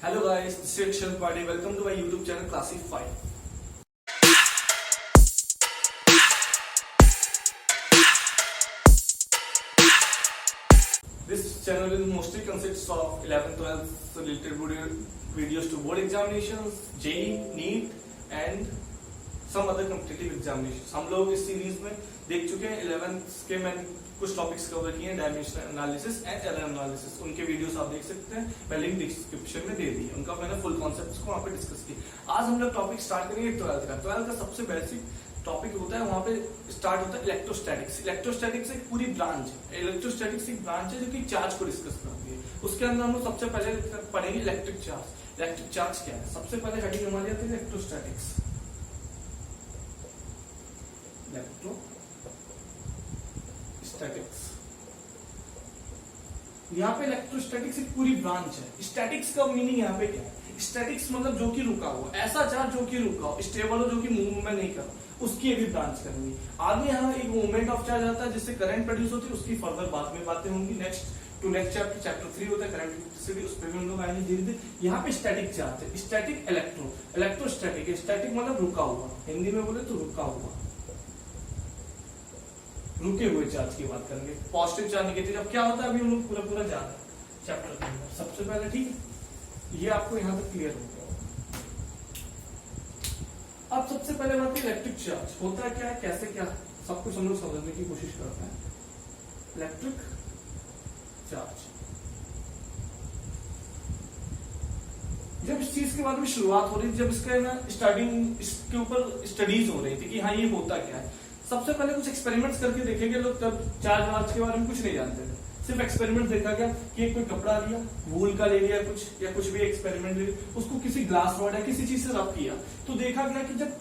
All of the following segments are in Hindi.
Hello guys, this is Akshay Party. Welcome to my YouTube channel Classify. This channel will mostly consists of 11th, 12th related videos to board examinations, JEE, NEET and some other competitive examinations. हम लोग इस सीरीज में देख चुके हैं 11th के मैंने कुछ टॉपिक्स कवर किए हैं, dimensional analysis and error analysis. उनके वीडियोस आप देख सकते हैं, मैं लिंक डिस्क्रिप्शन में दे दी है. उनका मैंने फुल कॉन्सेप्ट्स को वहाँ पे डिस्कस किया. आज हम लोग टॉपिक स्टार्ट करेंगे 12th का. 12th का सबसे बेसिक टॉपिक होता है, वहाँ पे स्टार्ट होता है इलेक्ट्रोस्टैटिक्स. इलेक्ट्रोस्टैटिक्स एक पूरी ब्रांच है. इलेक्ट्रोस्टैटिक्स एक ब्रांच है जो कि चार्ज को डिस्कस करती है. उसके अंदर हम लोग सबसे पहले पढ़ेंगे इलेक्ट्रिक चार्ज. इलेक्ट्रिक चार्ज क्या है? सबसे पहले हेडिंग हमारी आती है इलेक्ट्रोस्टैटिक्स. इलेक्ट्रोस्टैटिक्स यहाँ पे इलेक्ट्रोस्टैटिक्स एक पूरी ब्रांच है. स्टैटिक्स का मीनिंग यहाँ पे क्या है? स्टैटिक्स मतलब जो कि रुका हुआ, ऐसा चार्ज जो कि रुका हो, स्टेबल हो, जो कि मूवमेंट नहीं कर, उसकी भी ब्रांच करनी. आगे यहाँ एक मूवमेंट ऑफ चार्ज आता है जिससे करंट प्रोड्यूस होती है. उसकी फर्दर बाद में बातें होंगी. नेक्स्ट चैप्टर 3 होता है करंट इलेक्ट्रिसिटी, उस पर भी हम लोग आएंगे धीरे धीरे. यहाँ पे स्टैटिक चार्ज है. Static electrostatic. स्टैटिक मतलब रुका हुआ, हिंदी में बोले तो रुका हुआ, रुके हुए चार्ज की बात करेंगे. पॉजिटिव चार्ज, नेगेटिव चार्ज क्या होता है अभी हम लोग पूरा जान रहे हैं चैप्टर के अंदर. सबसे पहले ठीक है, ये आपको यहां तक क्लियर हो गया. अब सबसे पहले बात है इलेक्ट्रिक चार्ज होता है क्या है, कैसे क्या, सब कुछ हम लोग समझने की कोशिश करते हैं. इलेक्ट्रिक चार्ज, जब इस चीज के बारे में शुरुआत हो रही थी, जब इसका ना स्टार्टिंग इसके ऊपर स्टडीज हो रही थी कि हाँ ये होता क्या है, सबसे पहले कुछ एक्सपेरिमेंट्स करके देखेंगे लोग. तब चार्ज वार्ज के बारे में कुछ नहीं जानते थे. सिर्फ एक्सपेरिमेंट देखा गया कि कोई कपड़ा लिया, वूल का ले लिया कुछ, या कुछ भी एक्सपेरिमेंट ले लिया, उसको किसी ग्लास रॉड या किसी चीज से रब किया. तो देखा गया कि जब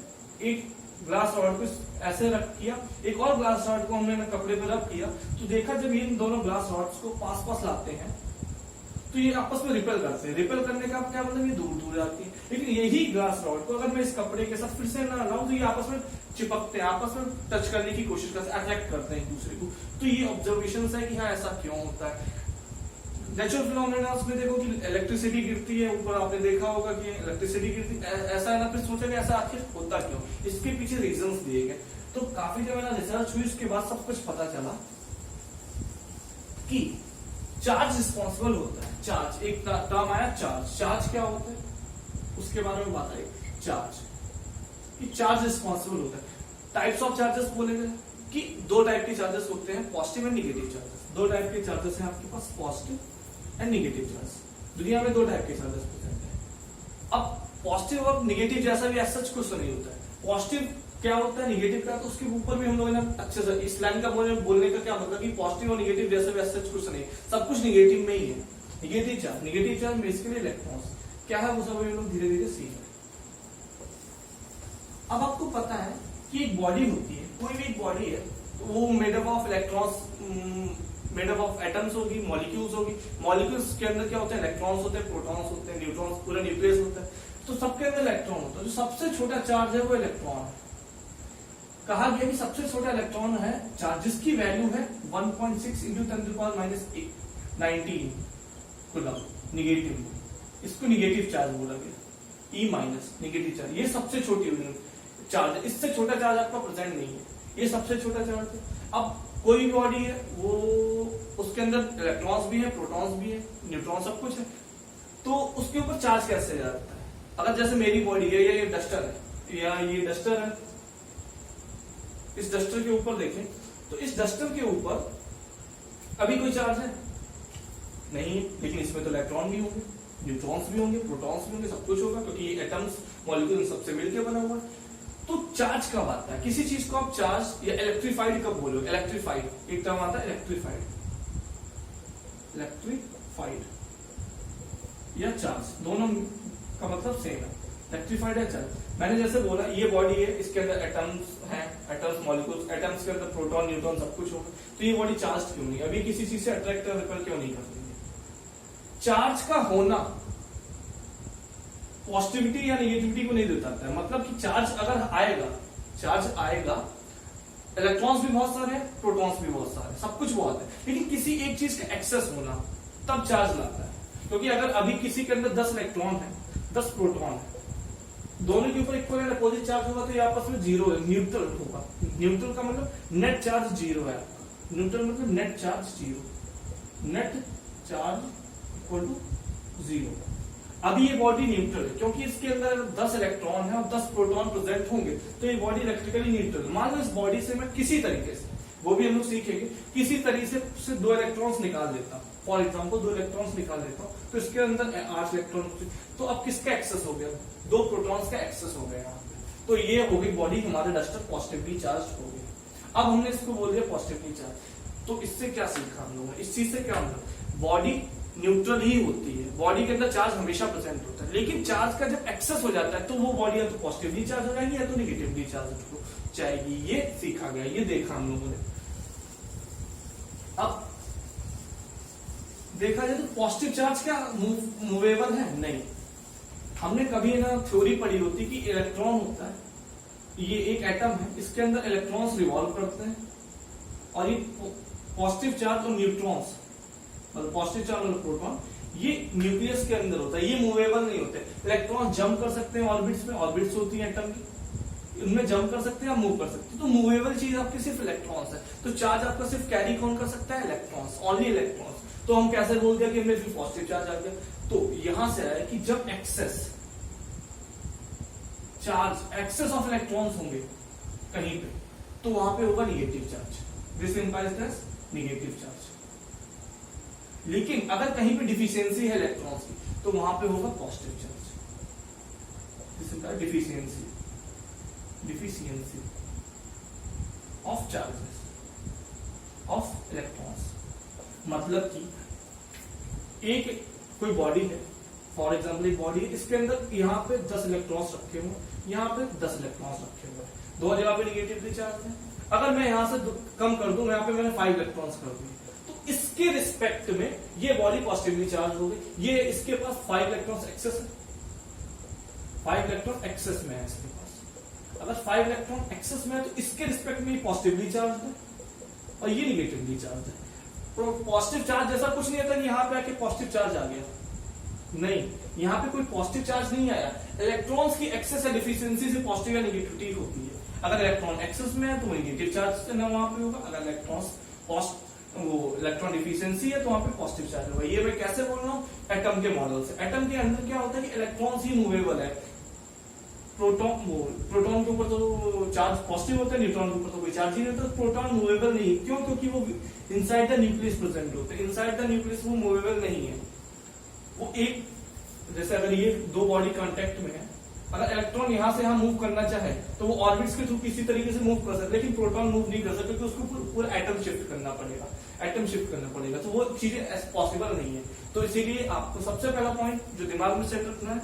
एक ग्लास रॉड को ऐसे रब किया, एक और ग्लास रॉड को हमने कपड़े पे रब किया, तो देखा जब इन दोनों ग्लास रॉड्स को पास पास लाते हैं तो ये आपस में रिपेल करते हैं. रिपेल करने का क्या मतलब, ये दूर दूर जाती है. लेकिन यही ग्लास रॉड को अगर मैं इस कपड़े के साथ फिर से ना लाऊं तो ये आपस में चिपकते हैं, आपस में टच करने की कोशिश करते हैं, अट्रैक्ट करते हैं एक दूसरे को. तो ये ऑब्जर्वेशन है कि हाँ ऐसा क्यों होता है. नेचुरल फिनोमेना में देखो कि इलेक्ट्रिसिटी गिरती है ऊपर, आपने देखा होगा कि इलेक्ट्रिसिटी गिरती ऐसा है ना, फिर सोचेगा ऐसा आखिर होता क्यों, इसके पीछे रीजंस दिए गए. तो काफी जब मैंने रिसर्च हुई उसके बाद सब कुछ पता चला कि चार्ज रिस्पॉन्सिबल होता है. चार्ज एक टर्म आया चार्ज. चार्ज क्या होता है उसके बारे में बात आई. चार्ज रिस्पॉन्सिबल होता है. टाइप्स ऑफ चार्जेस बोले गए कि दो टाइप के चार्जेस होते हैं, पॉजिटिव एंड निगेटिव चार्जेस. दो टाइप के चार्जेस हैं आपके पास, पॉजिटिव एंड निगेटिव चार्ज. दुनिया में दो टाइप के चार्जेस प्रेजेंट है. अब पॉजिटिव और निगेटिव जैसा भी ऐसा कुछ नहीं होता है. पॉजिटिव क्या होता है, निगेटिव का, तो उसके ऊपर भी हम लोगों ने अच्छे से इस लाइन का बोलने का क्या मतलब कि पॉजिटिव और निगेटिव जैसे भी ऐसा कुछ नहीं, सब कुछ निगेटिव में ही है. निगेटिव चार्ज बेसिकली इलेक्ट्रॉन्स क्या है वो सब हम लोग धीरे धीरे सीख रहे. अब आपको पता है कि एक बॉडी होती है, कोई भी एक बॉडी है, वो made up of electrons, made up of atoms होगी, मॉलिक्यूल्स होगी. मॉलिक्यूल्स के अंदर क्या होते हैं, इलेक्ट्रॉन्स होते हैं, प्रोटॉन्स होते हैं, न्यूट्रॉन्स, पूरा न्यूक्लियस होता है. तो सबके अंदर इलेक्ट्रॉन होता है. जो सबसे छोटा चार्ज है वो इलेक्ट्रॉन है. कहा गया कि सबसे छोटा इलेक्ट्रॉन है चार्ज जिसकी वैल्यू है 1.6 इंटू 10⁻19 कूलम. निगेटिव, इसको निगेटिव चार्ज बोला गया. ई माइनस निगेटिव चार्ज, ये सबसे छोटी चार्ज. इससे छोटा चार्ज आपका प्रेजेंट नहीं है, ये सबसे छोटा चार्ज है. अब कोई भी बॉडी है, वो उसके अंदर इलेक्ट्रॉन्स भी है, प्रोटॉन्स भी है, न्यूट्रॉन सब कुछ है. तो उसके ऊपर चार्ज कैसे जाता है. अगर जैसे मेरी बॉडी है, ये डस्टर है, या ये डस्टर है, इस डस्टर के ऊपर देखें तो इस डस्टर के ऊपर अभी कोई चार्ज है नहीं है, लेकिन इसमें तो इलेक्ट्रॉन भी होंगे, न्यूट्रॉन्स भी होंगे, प्रोटॉन्स भी होंगे, सब कुछ होगा क्योंकि ये एटम्स मॉलिक्यूल सबसे मिलकर बना हुआ है. तो चार्ज कब आता है किसी चीज को आप चार्ज या इलेक्ट्रीफाइड कब बोलो. इलेक्ट्रीफाइड एक टर्म आता है, इलेक्ट्रीफाइड या चार्ज, दोनों का मतलब सेम है. इलेक्ट्रीफाइड या चार्ज. मैंने जैसे बोला ये बॉडी है, इसके अंदर एटम्स हैं, एटम्स मॉलिक्यूल्स, एटम्स के अंदर प्रोटॉन न्यूट्रॉन सब कुछ होगा. तो ये बॉडी चार्ज क्यों नहीं, अभी किसी चीज से अट्रैक्ट और रिपेल क्यों नहीं कर रही है. चार्ज का होना पॉजिटिविटी या नेगेटिविटी को नहीं बताता है. मतलब कि चार्ज अगर आएगा, इलेक्ट्रॉन्स भी बहुत सारे हैं, प्रोटॉन्स भी बहुत सारे, सब कुछ बहुत है, लेकिन किसी एक चीज का एक्सेस होना तब चार्ज लाता है. क्योंकि अगर अभी किसी के अंदर 10 इलेक्ट्रॉन है, 10 प्रोटॉन है, दोनों के ऊपर इक्वल एंड अपोजिट चार्ज होगा तो ये आपस में जीरो है, न्यूट्रल होगा। न्यूट्रल का मतलब नेट चार्ज जीरो है आपका। न्यूट्रल मतलब net charge zero, net charge equal to zero. अभी ये बॉडी न्यूट्रल है क्योंकि इसके अंदर 10 इलेक्ट्रॉन है और 10 प्रोटॉन प्रेजेंट होंगे, तो ये बॉडी इलेक्ट्रिकली न्यूट्रल। मान लो इस बॉडी से मैं किसी तरीके से, वो भी हम लोग सीखेंगे, किसी तरीके से 2 इलेक्ट्रॉन्स निकाल देता हूं, फॉर एग्जाम्पल 2 इलेक्ट्रॉन्स निकाल देता हूं, तो इसके अंदर 8 इलेक्ट्रॉन, तो अब किसका एक्सेस हो गया? 2 प्रोटॉन्स का एक्सेस हो गया। तो ये हो गई बॉडी, हमारे डस्टर पॉजिटिवली चार्ज हो गया। अब हमने इसको बोल दिया पॉजिटिवली चार्ज। तो इससे क्या सीखा हम लोगों ने? इस चीज से क्या मतलब, बॉडी न्यूट्रल ही होती है, बॉडी के अंदर चार्ज हमेशा प्रेजेंट होता है, लेकिन चार्ज का जब एक्सेस हो जाता है तो वो बॉडी या तो पॉजिटिवली चार्ज हो जाएगी या तो निगेटिवली चार्ज हो जाएगी। ये सीखा गया, ये देखा हम लोगों ने। अब देखा जाए तो पॉजिटिव चार्ज क्या मूवेबल है? नहीं। हमने कभी ना थ्योरी पढ़ी होती कि इलेक्ट्रॉन होता है, ये एक एटम है, इसके अंदर इलेक्ट्रॉन्स रिवॉल्व करते हैं, और ये पॉजिटिव चार्ज और न्यूट्रॉन्स, मतलब पॉजिटिव चार्ज और प्रोटॉन, ये न्यूक्लियस के अंदर होता है, ये मूवेबल नहीं होते। इलेक्ट्रॉन जंप कर सकते हैं ऑर्बिट्स में, ऑर्बिट्स होती है एटम की, उनमें जंप कर सकते हैं, मूव कर सकते हैं। तो मूवेबल चीज आपकी सिर्फ इलेक्ट्रॉन्स है। तो चार्ज आपका सिर्फ कैरी कौन कर सकता है? Electrons, only electrons. तो हम कैसे बोल दिया कि हमें फिर पॉजिटिव चार्ज आ गया? तो यहां से आया कि जब excess charge, excess of electrons होंगे कहीं पे, तो वहां पे होगा negative charge. This implies that negative charge. लेकिन अगर कहीं पे डिफिशियंसी है इलेक्ट्रॉन्स की, तो वहां पे होगा positive charge. This implies deficiency, deficiency of charges of electrons. मतलब कि एक कोई बॉडी है, फॉर एग्जाम्पल एक बॉडी है, इसके अंदर यहाँ पे 10 इलेक्ट्रॉन्स रखे हुए, यहाँ पे 10 इलेक्ट्रॉन्स रखे हुए, दो जगह पे निगेटिवली चार्ज है। अगर मैं यहां से कम कर दूं, यहाँ पे मैंने 5 इलेक्ट्रॉन्स कर दिए, तो इसके रिस्पेक्ट में ये बॉडी पॉजिटिवली चार्ज हो गई। ये इसके पास 5 इलेक्ट्रॉन्स एक्सेस है, 5 इलेक्ट्रॉन एक्सेस में है इसके पास। अगर 5 इलेक्ट्रॉन एक्सेस में है तो इसके रिस्पेक्ट में पॉजिटिवली चार्ज है और ये निगेटिवली चार्ज है। तो पॉजिटिव चार्ज जैसा कुछ नहीं होता कि यहाँ पे आके पॉजिटिव चार्ज आ गया, नहीं, यहाँ पे कोई पॉजिटिव चार्ज नहीं आया। इलेक्ट्रॉन्स की एक्सेस या डिफिशियंसी से पॉजिटिव या निगेटिविटी होती है। अगर इलेक्ट्रॉन एक्सेस में है तो निगेटिव चार्ज ना वहां पे होगा, अगर इलेक्ट्रॉन डिफिशियंसी है तो वहां पे पॉजिटिव चार्ज होगा। ये मैं कैसे बोल रहा हूँ? एटम के मॉडल से। एटम के अंदर क्या होता है कि इलेक्ट्रॉन्स ही मूवेबल है, प्रोटॉन के ऊपर तो चार्ज पॉजिटिव होता है, न्यूट्रॉन के ऊपर तो कोई चार्ज ही नहीं होता। प्रोटॉन मूवेबल नहीं, क्यों? क्योंकि वो इनसाइड द न्यूक्लियस प्रेजेंट होते हैं, इनसाइड द न्यूक्लियस वो मूवेबल नहीं है। वो एक, जैसे अगर ये 2 बॉडी कांटेक्ट में है, अगर इलेक्ट्रॉन यहां से यहां मूव करना चाहे तो वो ऑर्बिट्स के थ्रू किसी तरीके से मूव कर सकते, लेकिन प्रोटॉन मूव नहीं कर सकते, क्योंकि उसको पूरा एटम शिफ्ट करना पड़ेगा, एटम शिफ्ट करना पड़ेगा, तो वो चीजें पॉसिबल नहीं है। तो इसीलिए आपको सबसे पहला पॉइंट जो दिमाग में सेट रखना है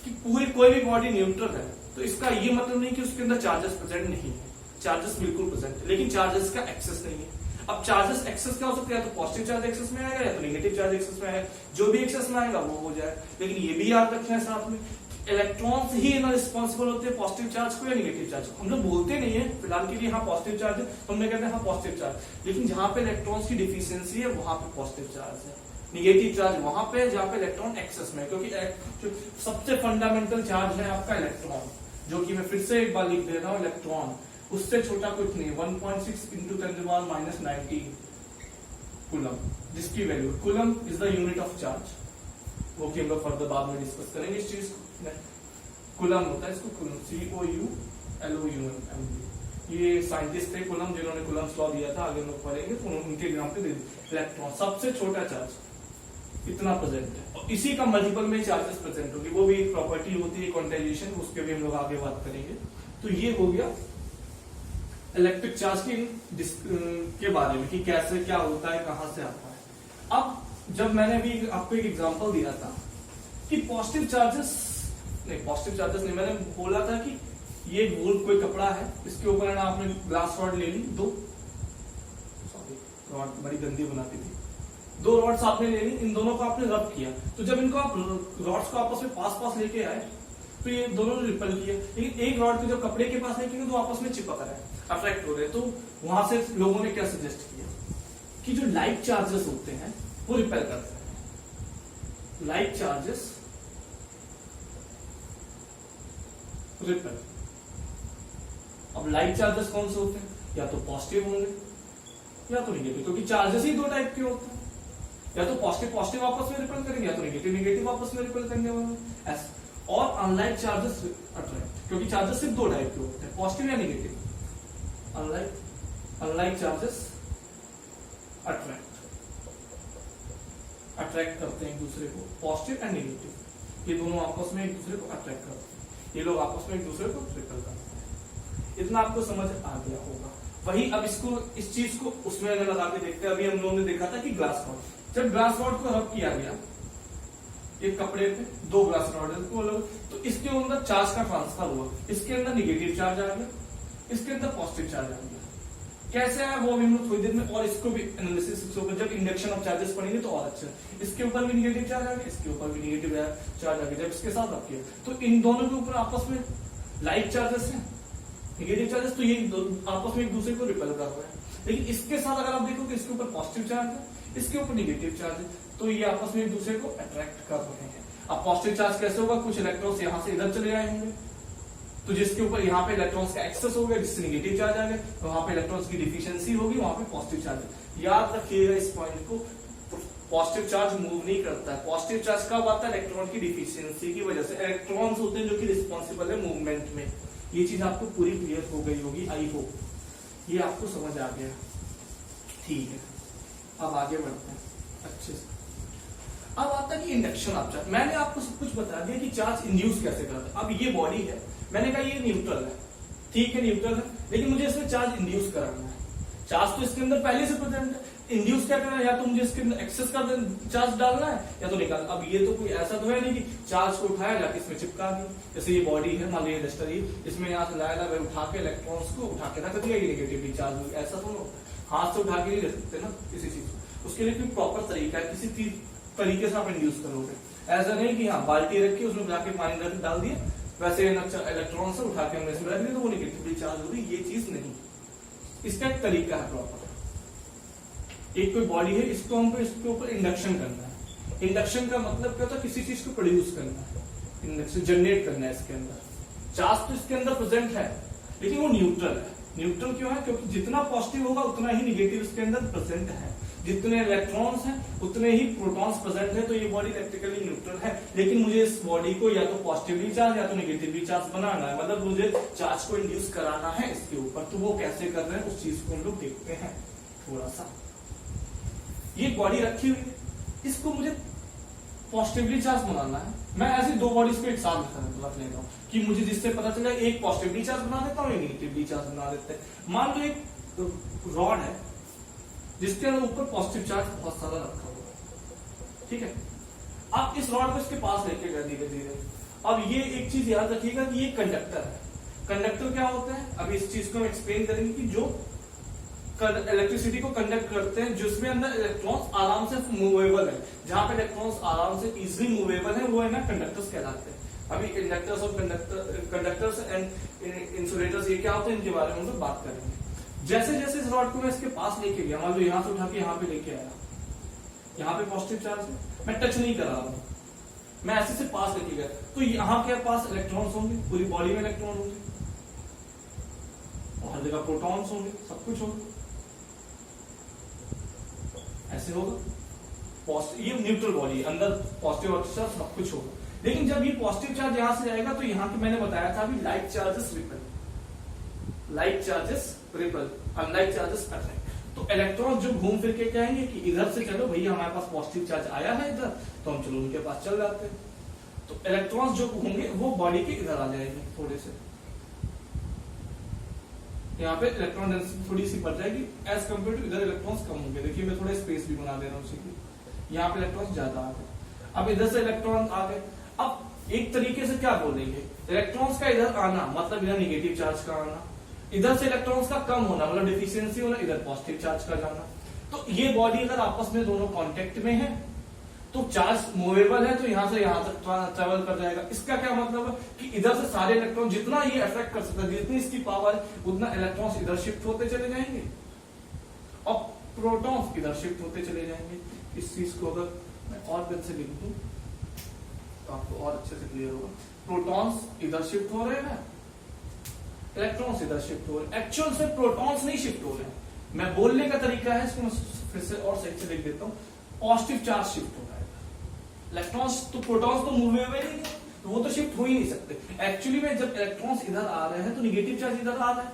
कि पूरी कोई भी बॉडी न्यूट्रल है, तो इसका ये मतलब नहीं कि उसके अंदर चार्जेस प्रेजेंट नहीं है, चार्जेस बिल्कुल प्रेजेंट है, लेकिन चार्जेस का एक्सेस नहीं है। अब चार्जेस एक्सेस क्या हो सकता है? या तो पॉजिटिव चार्ज एक्सेस में आएगा या तो नेगेटिव चार्ज एक्सेस में आएगा, जो भी एक्सेस में आएगा वो हो जाए। लेकिन ये भी याद रखना है साथ में, इलेक्ट्रॉन्स ही ना रिस्पॉन्सिबल होते हैं पॉजिटिव चार्ज को या निगेटिव चार्ज को। हम लोग बोलते नहीं है फिलहाल के लिए हाँ पॉजिटिव चार्ज है, हमने कहते हैं हाँ पॉजिटिव चार्ज, लेकिन जहां पे इलेक्ट्रॉन्स की डिफिशियंसी है वहां पे पॉजिटिव चार्ज है, निगेटिव चार्ज वहां पे जहां पे इलेक्ट्रॉन एक्सेस में है। क्योंकि जो सबसे फंडामेंटल चार्ज है आपका इलेक्ट्रॉन, जो कि मैं फिर से एक बार लिख दे रहा हूँ, इलेक्ट्रॉन उससे छोटा कुछ नहीं, 1.6 × 10⁻⁻90 कूलम, जिसकी value coulomb is the unit of charge, वो कि हम लोग फर्दर बाद में डिस्कस करेंगे इस चीज को। कूलम होता है, इसको कूलम COULOUM, ये साइंटिस्ट थे कूलम, जिन्होंने कूलम्स लॉ दिया था, आगे हम लोग पढ़ेंगे तो उनके एग्जाम पे इलेक्ट्रॉन सबसे छोटा चार्ज इतना प्रेजेंट है, और इसी का मल्टीपल में चार्जेस प्रेजेंट होगी, वो भी एक प्रॉपर्टी होती है क्वांटाइजेशन, उसके भी हम लोग आगे बात करेंगे। तो ये हो गया इलेक्ट्रिक चार्ज के बारे में कि कैसे क्या होता है, कहां से आता है। अब जब मैंने भी आपको एक एग्जांपल दिया था कि पॉजिटिव चार्जेस नहीं, मैंने बोला था कि ये गोल कोई कपड़ा है, इसके ऊपर ना आपने ग्लास रॉड ले ली, 2 रॉड बड़ी गंदी बनाती थी, 2 रॉड्स आपने ले ली, इन दोनों को आपने रब किया, तो जब इनको आप रॉड्स को आपस में पास लेके आए तो ये दोनों रिपेल किया, लेकिन एक रॉड को जब कपड़े के पास लेके तो आपस में चिपक रहा है, अट्रैक्ट हो रहे हैं। तो वहां से लोगों ने क्या सजेस्ट किया कि जो लाइट चार्जेस होते हैं वो रिपेल करते हैं, लाइक चार्जेस रिपल। अब लाइक चार्जेस कौन से होते हैं? या तो पॉजिटिव होंगे या तो निगेटिव, क्योंकि चार्जेस ही दो टाइप के होते हैं, या तो पॉजिटिव पॉजिटिव आपस में रिपल करेंगे या तो निगेटिव निगेटिव आपस में रिपल करेंगे ऐसे। और अनलाइक चार्जेस अट्रैक्ट, क्योंकि चार्जेस सिर्फ दो टाइप के होते हैं, पॉजिटिव या निगेटिव। अनलाइक चार्जेस अट्रैक्ट करते हैं एक दूसरे को, पॉजिटिव एंड निगेटिव, ये दोनों आपस में एक दूसरे को अट्रैक्ट करते हैं, ये लोग आपस में एक दूसरे को रिपल करते हैं। इतना आपको समझ आ गया होगा। वही अब इसको इस चीज को उसमें अगर लगा के देखते हैं, अभी हम लोगों ने देखा था कि ग्लास रॉड, जब ग्लास रॉड को रब किया गया एक कपड़े पे, दो ग्लास रॉड को अलग, तो इसके अंदर चार्ज का ट्रांसफर हुआ, इसके अंदर निगेटिव चार्ज आ गया, इसके अंदर पॉजिटिव चार्ज आ गया। कैसे आया वो अभी हम लोग थोड़ी देर में, और इसको भी एनालिसिस जब इंडक्शन ऑफ चार्जेस पढ़ेंगे तो और अच्छा। इसके ऊपर भी निगेटिव चार्ज आ गया, इसके ऊपर भी निगेटिव चार्ज आ गया, जब इसके साथ रब किया तो इन दोनों के ऊपर आपस में लाइक चार्जेस है, निगेटिव चार्जेस, तो ये आपस में एक दूसरे को रिपेल कर रहे हैं। लेकिन इसके साथ अगर आप देखोगे इसके ऊपर पॉजिटिव चार्ज है, इसके ऊपर निगेटिव चार्ज है, तो ये आपस में एक दूसरे को अट्रैक्ट कर रहे हैं। अब पॉजिटिव चार्ज कैसे होगा? कुछ इलेक्ट्रॉन्स यहाँ से इधर चले जाएंगे, तो जिसके ऊपर यहाँ पे इलेक्ट्रॉन्स का एक्सेस हो गया, जिससे निगेटिव चार्ज आ गया, तो वहां पे इलेक्ट्रॉन्स की डिफिशियंसी होगी, वहां पे पॉजिटिव चार्ज। याद रखिएगा इस पॉइंट को, पॉजिटिव चार्ज मूव नहीं करता है। पॉजिटिव चार्ज कब आता है? इलेक्ट्रॉन की डिफिशियंसी की वजह से। इलेक्ट्रॉन्स होते हैं जो कि रिस्पॉन्सिबल है मूवमेंट में। ये चीज आपको पूरी क्लियर हो गई होगी, आई होप ये आपको समझ आ गया। ठीक है, अब आगे बढ़ते हैं अच्छे से। अब आता है कि इंडक्शन ऑफ चार्ज। मैंने आपको सब कुछ बता दिया कि चार्ज इंड्यूस कैसे करता है। अब ये बॉडी है, मैंने कहा ये न्यूट्रल है, ठीक है न्यूट्रल है, लेकिन मुझे इसमें चार्ज इंड्यूस कराना है। चार्ज तो इसके अंदर पहले से प्रेजेंट है, इंड्यूस क्या करना है? या तो मुझे इसके अंदर एक्सेस कर चार्ज डालना है या तो निकाल। अब ये तो कोई ऐसा तो है नहीं कि चार्ज को उठाया जाके इसमें चिपका दिया। जैसे ये बॉडी है, मान लीजिए डस्टर, इसमें यहाँ से लाया मैं उठा के इलेक्ट्रॉन्स को उठा के रख दिया, ये नेगेटिवली चार्ज हो गया, ऐसा तो हाथ से उठा के नहीं रख सकते ना किसी चीज को। उसके लिए कोई प्रॉपर तरीका है, किसी तरीके से आप इंड्यूस करोगे। ऐसा नहीं कि हाँ बाल्टी रख के उसमें जाके पानी डाल दिया, वैसे इलेक्ट्रॉन से उठा के हमने इसमें रख दिया तो वो नेगेटिवली चार्ज हो गई, ये चीज नहीं। इसका एक तरीका है प्रॉपर। एक कोई बॉडी है, इसको हमको इसके ऊपर इंडक्शन करना है। इंडक्शन का मतलब क्या होता है? किसी चीज को प्रोड्यूस करना है, इंडक्शन जनरेट करना है। इसके अंदर चार्ज तो इसके अंदर प्रेजेंट है, लेकिन वो न्यूट्रल है। न्यूट्रल क्यों है? क्योंकि जितना पॉजिटिव होगा उतना ही निगेटिव इसके अंदर प्रेजेंट है, जितने इलेक्ट्रॉन्स हैं उतने ही प्रोटॉन्स प्रेजेंट है। तो ये बॉडी इलेक्ट्रिकली न्यूट्रल है, लेकिन मुझे इस बॉडी को या तो पॉजिटिवली चार्ज या तो निगेटिवली चार्ज बनाना है, मतलब मुझे चार्ज को इंड्यूस कराना है इसके ऊपर। तो वो कैसे कर रहे हैं उस चीज को हम लोग देखते हैं थोड़ा सा। ये बॉडी रखी हुई है, इसको मुझे पॉजिटिवली चार्ज बनाना है। मैं ऐसी दो बॉडीज को एक साथ रख लेता हूँ कि मुझे जिससे पता चला एक पॉजिटिवली चार्ज बना देता हूँ, एक निगेटिवली चार्ज बना देते हैं। मान लो एक रॉड है जिसके ऊपर पॉजिटिव चार्ज बहुत सारा रखा हुआ है, ठीक है। आप इस रॉड को इसके पास लेके गए धीरे धीरे। अब ये एक चीज याद रखिएगा कि ये कंडक्टर है। कंडक्टर क्या होता है? अभी इस चीज को हम एक्सप्लेन करेंगे कि जो इलेक्ट्रिसिटी को कंडक्ट करते हैं, जिसमें अंदर इलेक्ट्रॉन्स आराम से मूवेबल है, जहां पे इलेक्ट्रॉन्स आराम से इजिली मूवेबल है, वो है ना कंडक्टर्स कहलाते हैं। अभी इंडक्टर्स और कंडक्टर्स एंड इंसुलेटर्स ये क्या होते हैं, इनके बारे में हम लोग बात करेंगे। जैसे जैसे इस रॉड को मैं इसके पास लेके गया, मान लो यहां से उठा के यहाँ पे लेके आया, यहाँ पे पॉजिटिव चार्ज है, मैं टच नहीं कर रहा हूं, मैं ऐसे से पास लेके गया, तो यहाँ के पास इलेक्ट्रॉन्स होंगे, पूरी बॉडी में इलेक्ट्रॉन होंगे और हर जगह प्रोटॉन्स होंगे, सब कुछ होगा, ऐसे होगा। ये न्यूट्रल बॉडी, अंदर पॉजिटिव और सब कुछ होगा। लेकिन जब ये पॉजिटिव चार्ज यहां से जाएगा तो यहाँ पे मैंने बताया था अभी like charges repel, like charges repel, unlike charges attract. तो इलेक्ट्रॉन जो घूम फिर के कहेंगे कि इधर से चलो भैया, हमारे पास पॉजिटिव चार्ज आया है इधर, तो हम चलो उनके पास चल जाते हैं। तो इलेक्ट्रॉन्स जो होंगे वो बॉडी के इधर आ जाएंगे थोड़े से, यहाँ पे इलेक्ट्रॉन डेंसिटी थोड़ी सी बढ़ जाएगी एज कम्पेयर टू इधर इलेक्ट्रॉन्स कम होंगे। देखिए मैं थोड़ा स्पेस भी बना दे रहा हूँ उसी की, यहाँ पे इलेक्ट्रॉन्स ज्यादा आ गए, अब इधर से इलेक्ट्रॉन आ गए। अब एक तरीके से क्या बोलेंगे, इलेक्ट्रॉन्स का इधर आना मतलब इधर निगेटिव चार्ज का आना, इधर से इलेक्ट्रॉन्स का कम होना मतलब डिफिशियंसी होना, इधर पॉजिटिव चार्ज का जाना। तो ये बॉडी अगर आपस में दोनों कांटेक्ट में है तो चार्ज मूवेबल है, तो यहां से यहां तक ट्रेवल कर जाएगा। इसका क्या मतलब है कि इधर से सारे इलेक्ट्रॉन जितना ये अट्रैक्ट कर सकता है, जितनी इसकी पावर है, उतना इलेक्ट्रॉन्स इधर शिफ्ट होते चले जाएंगे और प्रोटॉन्स इधर शिफ्ट होते चले जाएंगे। इस चीज को अगर मैं और गन से लिख दूं तो आपको और अच्छे से क्लियर होगा। प्रोटॉन्स इधर शिफ्ट हो रहे हैं, इलेक्ट्रॉन्स इधर शिफ्ट हो रहे हैं। एक्चुअल से प्रोटॉन्स नहीं शिफ्ट हो रहे हैं, मैं बोलने का तरीका है, इसको मैं फिर से और सही से लिख देता हूँ। पॉजिटिव चार्ज शिफ्ट हो रहा है, इलेक्ट्रॉन्स तो प्रोटॉन्स तो मूव हुए नहीं है, तो वो तो शिफ्ट हो ही नहीं सकते। एक्चुअली में जब इलेक्ट्रॉन्स इधर आ रहे हैं तो निगेटिव चार्ज इधर आ रहा है,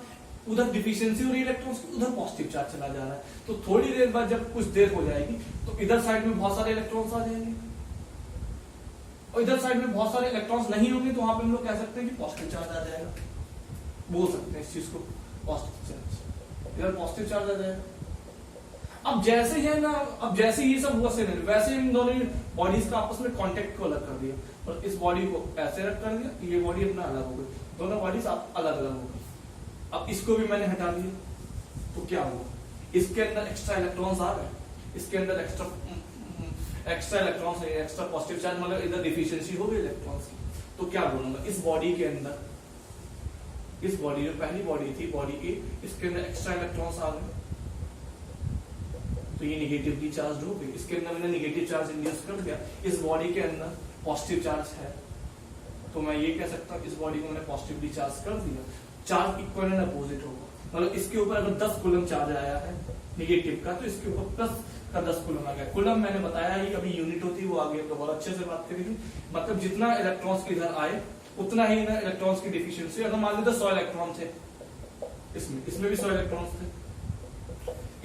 उधर डिफिशियंसी हो रही है इलेक्ट्रॉन्स की, उधर पॉजिटिव चार्ज चला जा रहा है। तो थोड़ी देर बाद जब कुछ देर हो जाएगी तो इधर साइड में बहुत सारे इलेक्ट्रॉन्स आ जाएंगे, और इधर साइड में बहुत सारे इलेक्ट्रॉन्स नहीं होंगे, तो वहां पे हम लोग कह सकते हैं कि पॉजिटिव चार्ज आ जाएगा, बोल सकते हैं इस चीज को पॉजिटिव चार्ज, इधर पॉजिटिव चार्ज आ जाएगा। अब जैसे ही है ना, अब जैसे ये सब हुआ सिनेरियो, वैसे इन दोनों बॉडीज का आपस में कांटेक्ट को अलग कर दिया, और इस बॉडी को ऐसे रख कर दिया, ये बॉडी अपना अलग हो गई, दोनों बॉडीज अलग अलग हो गई। अब इसको भी मैंने हटा दिया, तो क्या हुआ, इसके अंदर एक्स्ट्रा इलेक्ट्रॉन्स आ गए, इसके अंदर extra electrons, extra positive charge, मतलब इधर डिफिशियंसी हो गई इलेक्ट्रॉन्स की। तो क्या बोलूंगा, इस बॉडी के अंदर, इस बॉडी जो पहली बॉडी थी बॉडी ए, इसके अंदर एक्स्ट्रा इलेक्ट्रॉन्स आ गए, तो ये निगेटिवली चार्ज हो गई, इसके अंदर मैंने निगेटिव चार्ज इंड्यूस कर दिया। इस बॉडी के अंदर पॉजिटिव चार्ज है, तो मैं ये कह सकता हूँ इस बॉडी को मैंने पॉजिटिवली चार्ज कर दिया। चार्ज इक्वल एंड अपोजिट होगा, मतलब इसके ऊपर अगर 10 कूलम चार्ज आया है निगेटिव का, तो इसके ऊपर प्लस का 10 कूलम आ गया। कूलम मैंने बताया ही, अभी यूनिट होती है वो आगे तो बहुत अच्छे से बात करेगी। मतलब जितना इलेक्ट्रॉन्स इधर आए उतना ही ना इलेक्ट्रॉन्स की डिफिशियंसी। अगर मान लो 100 इलेक्ट्रॉन थे इसमें भी 100 इलेक्ट्रॉन्स थे,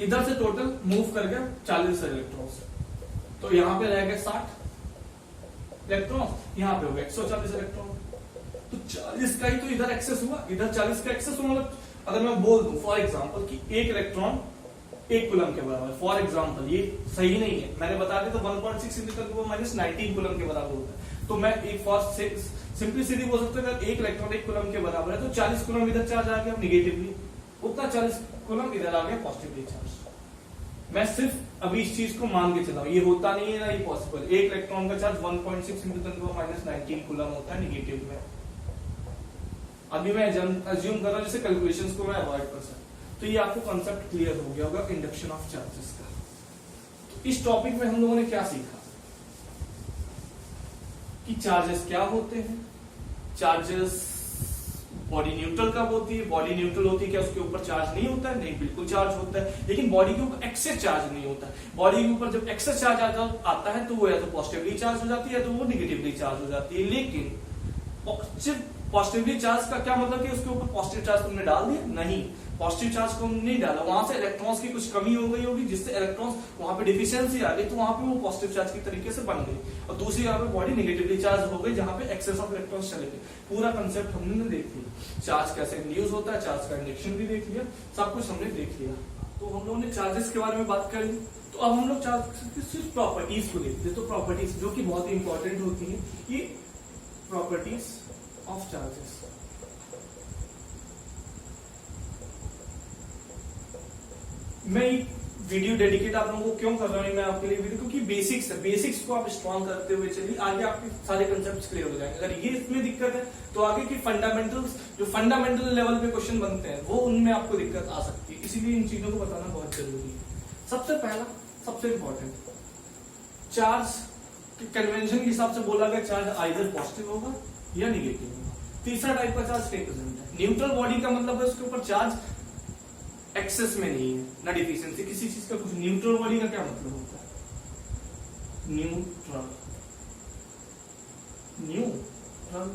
इधर से टोटल मूव कर गया 40 इलेक्ट्रॉन्स, तो यहाँ पे रह गए 60 इलेक्ट्रॉन, यहाँ पे हो गए 140 इलेक्ट्रॉन। तो 40 का ही तो इधर एक्सेस हुआ, इधर 40 का एक्सेस हुआ। मतलब अगर मैं बोल दूं फॉर एग्जांपल कि एक इलेक्ट्रॉन 1 कूलम के बराबर, फॉर एग्जांपल, ये सही नहीं है, मैंने बता दिया तो 1.6 × 10⁻19 कूलम के बराबर होता है। तो मैं एक फॉर सिंपलिसिटी बोल सकता हूं, अगर एक इलेक्ट्रॉन 1 कूलम के बराबर है तो 40 कूलम इधर चार्ज आ गया निगेटिवली, उतना 40 कूलम इधर आ गया पॉजिटिवली चार्ज। मैं सिर्फ अभी इस चीज को मान के चला हूं, ये होता नहीं है ना, ये पॉसिबल। एक इलेक्ट्रॉन का चार्ज 1.6 × 10⁻19 कूलम होता है निगेटिव में। अभी मैं अज्यूम कर रहा हूं जैसे कैलकुलेशंस को मैं अवॉइड कर सकता, तो ये आपको कॉन्सेप्ट क्लियर हो गया होगा इंडक्शन ऑफ चार्जेस का। तो इस टॉपिक में हम लोगों ने क्या सीखा कि चार्जेस क्या होते हैं, चार्जेस बॉडी न्यूट्रल कब होती है, बॉडी न्यूट्रल होती है क्या उसके ऊपर चार्ज नहीं होता है, नहीं बिल्कुल चार्ज होता है, लेकिन बॉडी के ऊपर एक्सेस चार्ज नहीं होता है। बॉडी के ऊपर जब एक्सेस चार्ज आता है तो वो या तो पॉजिटिवली चार्ज हो जाती है, तो वो निगेटिवली चार्ज हो जाती है। लेकिन पॉजिटिवली चार्ज का क्या मतलब कि उसके ऊपर पॉजिटिव चार्ज तुमने डाल दिया, नहीं, पॉजिटिव चार्ज को नहीं डाला, वहां से इलेक्ट्रॉन्स की कुछ कमी हो गई होगी जिससे इलेक्ट्रॉन्स वहां पे डिफिशियंसी आ गई, तो वहां पे वो पॉजिटिव चार्ज की तरीके से बन गई, और दूसरी यहाँ पे बॉडी निगेटिवली चार्ज हो गई जहां पे एक्सेस ऑफ इलेक्ट्रॉन्स चले गए। पूरा कंसेप्ट हमने देख लिया, चार्ज कैसे इंड्यूस होता है, चार्ज का इंडक्शन भी देख लिया, सब कुछ हमने देख लिया। तो हम लोगों ने चार्जेस के बारे में बात कर ली। तो अब हम लोग चार्ज की सिर्फ प्रॉपर्टीज को देखते हैं। तो प्रॉपर्टीज जो कि बहुत ही इंपॉर्टेंट होती है, ये प्रॉपर्टीज ऑफ चार्जेस। मैं वीडियो डेडिकेट आप लोगों को क्यों कर रहा हूं मैं आपके लिए वीडियो, क्योंकि बेसिक्स है, बेसिक्स को आप स्ट्रॉन्ग करते हुए चलिए, आगे आपके सारे कंसेप्ट क्लियर हो जाएंगे। अगर ये इसमें दिक्कत है तो आगे की फंडामेंटल्स, जो फंडामेंटल लेवल पे क्वेश्चन बनते हैं, वो उनमें आपको दिक्कत आ सकती है, इसीलिए इन चीजों को बताना बहुत जरूरी है। सबसे पहला, सबसे इंपॉर्टेंट, चार्ज कन्वेंशन के हिसाब से बोला गया चार्ज आइदर पॉजिटिव होगा या निगेटिव होगा। तीसरा टाइप का चार्ज प्रेजेंट है। न्यूट्रल बॉडी का मतलब है उसके ऊपर चार्ज एक्सेस में नहीं है, ना डिफिशियंसी किसी चीज का कुछ। न्यूट्रल बॉडी का क्या मतलब होता है, न्यूट्रल, न्यूट्रल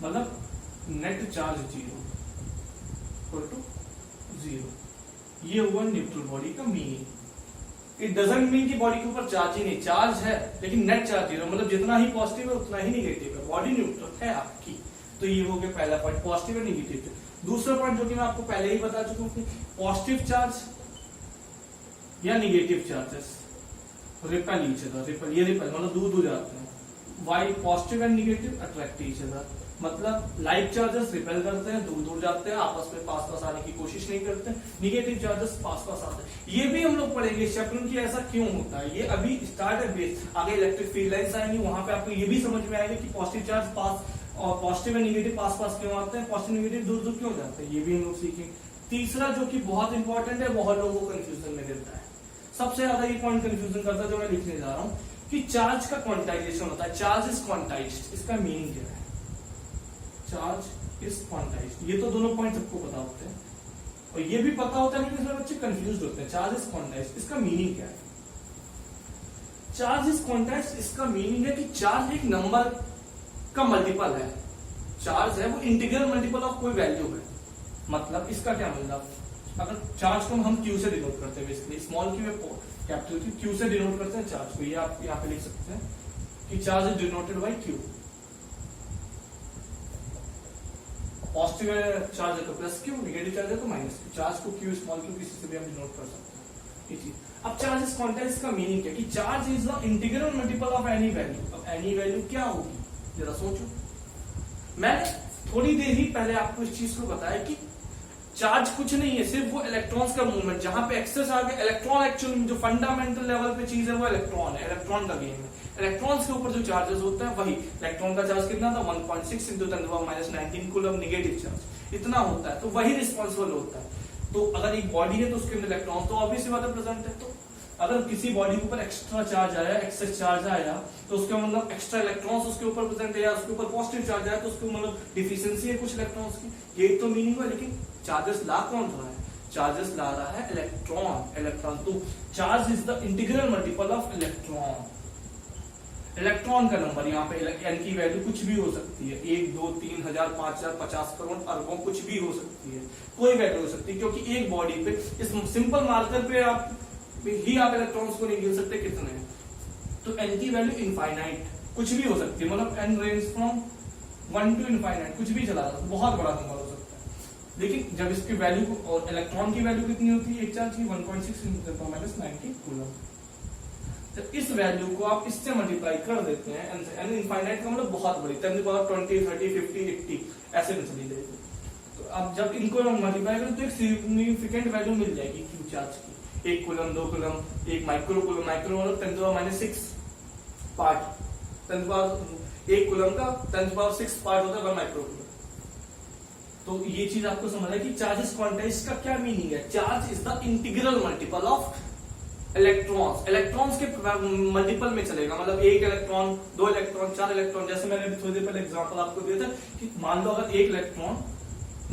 मतलब नेट चार्ज 0, ये हुआ न्यूट्रल बॉडी का मीनिंग। इट डजंट मीन कि बॉडी के ऊपर चार्ज ही नहीं, चार्ज है लेकिन नेट चार्ज 0, मतलब जितना ही पॉजिटिव है उतना ही निगेटिव है, बॉडी न्यूट्रल है आपकी। तो ये हो गया पहला पॉइंट, पॉजिटिव और निगेटिव। दूसरा पॉइंट जो कि मैं आपको पहले ही बता चुका हूं, पॉजिटिव चार्ज या negative charges repel each other, repel, ये रिपेल मतलब दूर दूर जाते हैं। Why positive and negative attract each other, मतलब लाइक चार्जेस रिपेल करते हैं, दूर दूर जाते हैं, आपस में पास पास आने की कोशिश नहीं करते। निगेटिव चार्जेस पास पास आते हैं। ये भी हम लोग पढ़ेंगे चैप्टर की ऐसा क्यों होता है, ये अभी स्टार्ट है बेस, आगे इलेक्ट्रिक फील्ड लाइन्स आएंगी, वहां पे आपको ये भी समझ में आएगा कि पॉजिटिव चार्ज पास और पॉजिटिव एंड निगेटिव पास पास क्यों आते हैं, पॉजिटिव निगेटिव दूर दूर क्यों जाते हैं, ये भी हम लोग सीखेंगे। तीसरा जो कि बहुत इंपॉर्टेंट है, बहुत लोगों को कंफ्यूजन में देता है, सबसे ज्यादा ये पॉइंट कंफ्यूजन करता है जो मैं लिखने जा रहा हूं, कि चार्ज का क्वांटाइजेशन होता है, चार्ज इज क्वांटाइज्ड। इसका मीनिंग क्या है? चार्ज इज क्वांटाइज्ड, ये तो दोनों पॉइंट सबको पता होते हैं और ये भी पता होता है, लेकिन इसमें बच्चे कंफ्यूज होते हैं। चार्ज इज क्वांटाइज्ड, इसका मीनिंग क्या है? चार्ज इज क्वांटाइज्ड, इसका मीनिंग है कि चार्ज एक नंबर का मल्टीपल है। चार्ज है वो इंटीग्रल मल्टीपल ऑफ कोई वैल्यू है। मतलब इसका क्या मतलब, अगर चार्ज को हम क्यू से डिनोट करते हैं, बेसिकली स्मॉल क्यू है कैपिटल क्यू से डिनोट करते हैं चार्ज को। ये आप यहाँ पे लिख सकते हैं कि charge is denoted by Q. Positive charge है तो प्लस क्यू, नेगेटिव चार्ज है तो माइनस क्यू। चार्ज को क्यू स्मॉल क्यू किसी से भी हम डिनोट कर सकते हैं, ये चीज। अब चार्ज इज क्वांटाइज्ड, इसका मीनिंग क्या? कि charge is the integral multiple of any value. अब एनी वैल्यू क्या होगी, जरा सोचो। मैंने थोड़ी देर ही पहले आपको इस चीज को बताया कि चार्ज कुछ नहीं है, सिर्फ वो इलेक्ट्रॉन्स का मूवमेंट, जहां पे एक्सेस आ गया इलेक्ट्रॉन। एक्चुअली जो फंडामेंटल लेवल पे चीज है वो इलेक्ट्रॉन है, इलेक्ट्रॉन का गेम है। इलेक्ट्रॉन्स के ऊपर जो चार्जेस होता है वही, इलेक्ट्रॉन का चार्ज कितना था 1.6 × 10⁻⁻19 कूलम नेगेटिव चार्ज, इतना होता है। तो वही रिस्पॉन्सिबल होता है। तो अगर एक बॉडी है तो उसके अंदर इलेक्ट्रॉन तो ऑब्वियस बात है प्रेजेंट है। तो अगर किसी बॉडी के ऊपर एक्स्ट्रा चार्ज आया, एक्सेस चार्ज आया, तो उसका मतलब एक्स्ट्रा इलेक्ट्रॉन्स उसके ऊपर प्रेजेंट है, या उसके ऊपर पॉजिटिव चार्ज आया तो उसको मतलब डिफिशियंसी है कुछ इलेक्ट्रॉन्स की। ये तो मीनिंग है। लेकिन चार्जेस ला कौन रहा है? चार्जेस ला रहा है इलेक्ट्रॉन। तो charge is the integral multiple of electron. Electron का नंबर यहाँ पे एन की वैल्यू कुछ भी हो सकती है, 1, 2, 3, 1000, 5000, 50 करोड़, अरबों, कुछ भी हो सकती है, कोई वैल्यू हो सकती है। क्योंकि एक बॉडी पे इस सिंपल मार्कर पे आप इलेक्ट्रॉन्स को नहीं गिन सकते कितने हैं। तो एन की वैल्यू इनफाइनाइट कुछ भी हो सकती है, मतलब an range from 1 to infinite, कुछ भी चला जाता है, बहुत बड़ा नंबर हो सकता है। लेकिन जब इसकी वैल्यू, और इलेक्ट्रॉन की वैल्यू कितनी होती है एक चार्ज की 1.6 × 10⁻⁻19 कूलम। जब इस वैल्यू को आप इससे मल्टीप्लाई कर देते हैं एन से, एन इनफाइनाइट का मतलब बहुत बड़ी, 10⁻20, 30, 50, 80 ऐसे में चली जाएगी। तो अब जब इनको मल्टीप्लाई करें तो एक सिग्निफिकेंट वैल्यू मिल जाएगी क्यू चार्ज की। 1 coulomb, 2 coulomb, 1 micro coulomb, micro मतलब 10⁻6 पार्ट, 1 कूलम का 10⁻6 पार्ट होता है 1 माइक्रो कूलम। तो ये चीज आपको समझ है कि चार्ज इज क्वांटाइज्ड का क्या मीनिंग है। Charge is the integral multiple of electrons. Electrons के मल्टीपल में चलेगा, मतलब 1 इलेक्ट्रॉन, 2 इलेक्ट्रॉन, 4 इलेक्ट्रॉन। जैसे मैंने थोड़ी देर पहले एग्जांपल आपको दिया था कि मान लो अगर 1 इलेक्ट्रॉन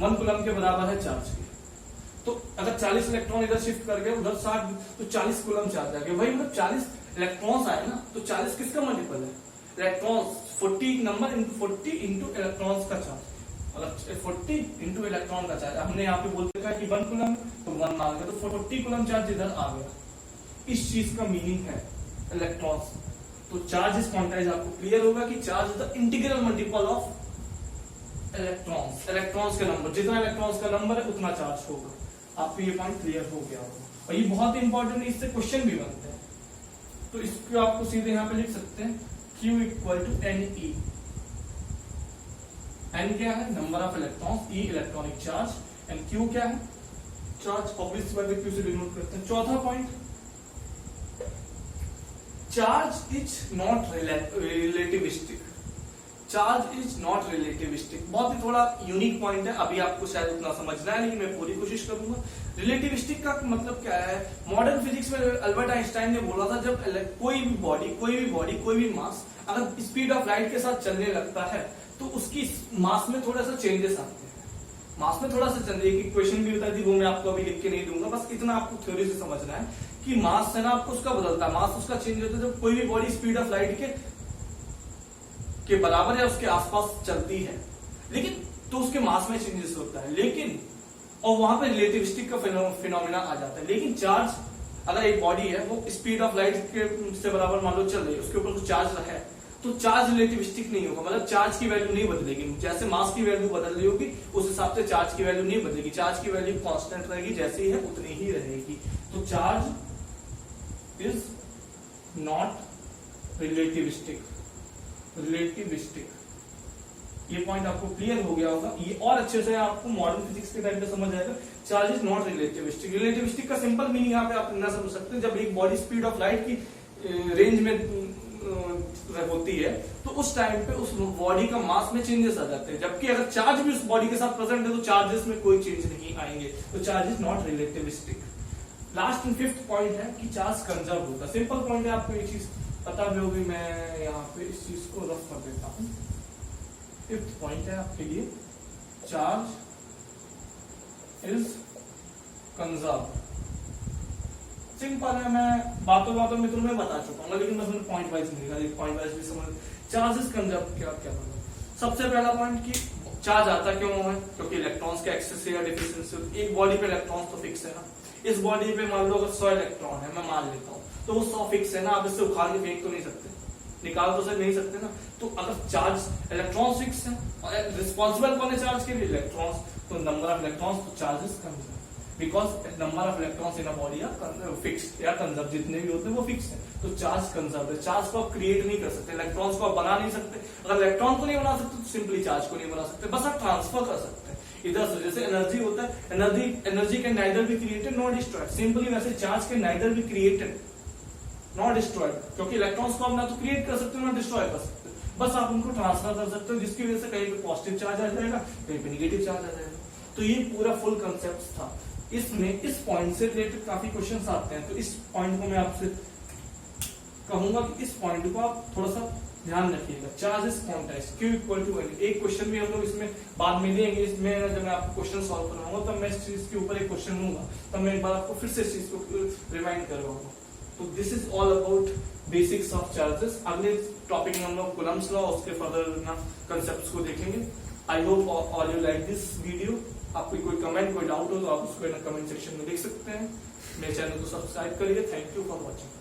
1 कूलम के बराबर है चार्ज के, तो अगर 40 इलेक्ट्रॉन इधर शिफ्ट कर गए, उधर 60, तो 40 कूलम चार्ज आ गया। वही मतलब 40 इलेक्ट्रॉन्स आए ना, तो 40 किसका मल्टीपल है? इलेक्ट्रॉन्स। 40 नंबर × 40 × इलेक्ट्रॉन्स का चार्ज। अगर 40 × इलेक्ट्रॉन का चार्ज, हमने यहाँ पे बोल देखा कि 1 कूलम तो 1 मान गया, तो 40 कूलम चार्ज इधर आ गया। इस चीज का मीनिंग है इलेक्ट्रॉन्स। तो चार्ज इज क्वांटाइज्ड, आपको क्लियर होगा कि charge is the integral multiple of electrons. Electrons का नंबर, जितना इलेक्ट्रॉन्स का नंबर है उतना चार्ज होगा। आपको ये पॉइंट क्लियर हो गया होगा, और ये बहुत इंपॉर्टेंट है, इससे क्वेश्चन भी बनते हैं। तो इसको आपको सीधे यहाँ पे लिख सकते हैं Q = Ne। N क्या है? Number of electrons, E electronic charge, and Q क्या है? चार्ज। ऑब्वियस बात है, Q से डिनोट करते हैं। चौथा point, charge is not relativistic. Charge is not relativistic बहुत ही थोड़ा यूनिक पॉइंट है, अभी आपको शायद उतना समझना है, लेकिन मैं पूरी कोशिश करूंगा। रिलेटिविस्टिक का मतलब क्या है? मॉडर्न फिजिक्स में अल्बर्ट आइंस्टाइन ने बोला था, जब कोई भी मास अगर स्पीड ऑफ लाइट के साथ चलने लगता है तो उसकी मास में थोड़ा सा चेंजेस आते हैं। मास में थोड़ा सा चेंज, एक इक्वेशन भी बताई थी, वो मैं आपको अभी लिख के नहीं दूंगा, बस इतना आपको थ्योरी से समझना है कि मास है ना, आपको उसका बदलता है, मास उसका चेंज होता है जब कोई भी बॉडी स्पीड ऑफ लाइट के बराबर या उसके आसपास चलती है, लेकिन तो उसके मास में चेंजेस होता है, लेकिन और वहां पे रिलेटिविस्टिक का फिनोमिना आ जाता है। लेकिन चार्ज, अगर एक बॉडी है वो स्पीड ऑफ लाइट के से बराबर मान लो चल रही है, उसके ऊपर कुछ चार्ज है, तो चार्ज रिलेटिविस्टिक नहीं होगा, मतलब चार्ज की वैल्यू नहीं बदलेगी। जैसे मास की वैल्यू बदल रही होगी उस हिसाब से चार्ज की वैल्यू नहीं बदलेगी, चार्ज की वैल्यू कांस्टेंट रहेगी, जैसी है उतनी ही रहेगी। तो चार्ज इज नॉट रिलेटिविस्टिक। ये पॉइंट आपको क्लियर हो गया होगा, ये और अच्छे से आपको मॉडर्न फिजिक्स के टाइम पे समझ आएगा। Charge is not relativistic. Relativistic का सिंपल मीनिंग यहाँ पे आप ना समझ सकते हैं, जब एक बॉडी स्पीड ऑफ लाइट की रेंज में होती है तो उस टाइम पे उस बॉडी का मास में चेंजेस आ जाते हैं, जबकि अगर चार्ज भी उस बॉडी के साथ प्रेजेंट है तो चार्जेस में कोई चेंज नहीं आएंगे। तो charge is not relativistic. Last and fifth point है कि चार्ज कंजर्व होता है। सिंपल पॉइंट है, आपको ये चीज पता भी होगी, मैं यहाँ पे इस चीज को रफ कर देता हूँ। 5th पॉइंट है आपके लिए, चार्ज इज कंजर्व। सिंपल है, मैं बातों बातों में तुम्हें बता चुका हूँ, लेकिन मैं पॉइंट वाइज नहीं लिखा, पॉइंट वाइज भी समझ। चार्ज इज कंजर्व क्या क्या मतलब? सबसे पहला पॉइंट कि चार्ज आता क्यों है, क्योंकि इलेक्ट्रॉन्स के एक्सेस या डिफिशिएंसी। एक बॉडी पे इलेक्ट्रॉन्स तो फिक्स है ना, इस बॉडी पे मान लो अगर 100 इलेक्ट्रॉन है, मैं मान लेता हूँ, तो वो 100 फिक्स है ना, आप इससे उखाड़ के फेंक तो नहीं सकते, निकाल तो नहीं सकते ना। तो अगर चार्ज इलेक्ट्रॉन्स फिक्स है और रिस्पॉन्सिबल कौन है चार्ज के लिए? इलेक्ट्रॉन्स। तो नंबर ऑफ इलेक्ट्रॉन्स, तो charges conserve, because number of electrons in a body are fixed या कंजर्व, जितने भी होते हैं वो फिक्स है। तो चार्ज कंजर्व है। चार्ज को आप क्रिएट नहीं कर सकते, इलेक्ट्रॉन्स को आप बना नहीं सकते। अगर इलेक्ट्रॉन को नहीं बना सकते तो सिंपली चार्ज को नहीं बना सकते, बस आप ट्रांसफर कर सकते हैं इधर से। जैसे एनर्जी होता है, energy can neither be created not destroyed, simply वैसे charge can neither be created not destroyed, क्योंकि इलेक्ट्रॉन्स को आप ना तो क्रिएट कर सकते हो ना डिस्ट्रॉय कर सकते हो, बस आप उनको ट्रांसफर कर सकते हो, जिसकी वजह से कहीं पे पॉजिटिव चार्ज आ जाएगा, कहीं पे निगेटिव चार्ज आ जाएगा। तो ये पूरा फुल कंसेप्ट था। इसमें इस पॉइंट से रिलेटेड काफी क्वेश्चंस आते हैं, तो इस पॉइंट को मैं आपसे कहूंगा कि इस पॉइंट को आप थोड़ा सा ध्यान रखिएगा। Charge is quantize, Q equal to N। एक क्वेश्चन भी हम लोग इसमें बाद में लेंगे, इसमें जब मैं आपको क्वेश्चन सॉल्व करवाऊंगा तब मैं इस चीज के ऊपर एक क्वेश्चन लूंगा, तब मैं एक बार आपको फिर से इस चीज को रिमाइंड करवाऊंगा। तो this is all about basics of charges. अगले टॉपिक में हम लोग कूलम्ब्स लॉ, उसके फर्दर कंसेप्ट्स को देखेंगे। I hope all you like this video. आपको कोई कमेंट, कोई डाउट हो तो आप उसको कमेंट सेक्शन में लिख सकते हैं। मेरे चैनल को सब्सक्राइब करिए। Thank you for watching.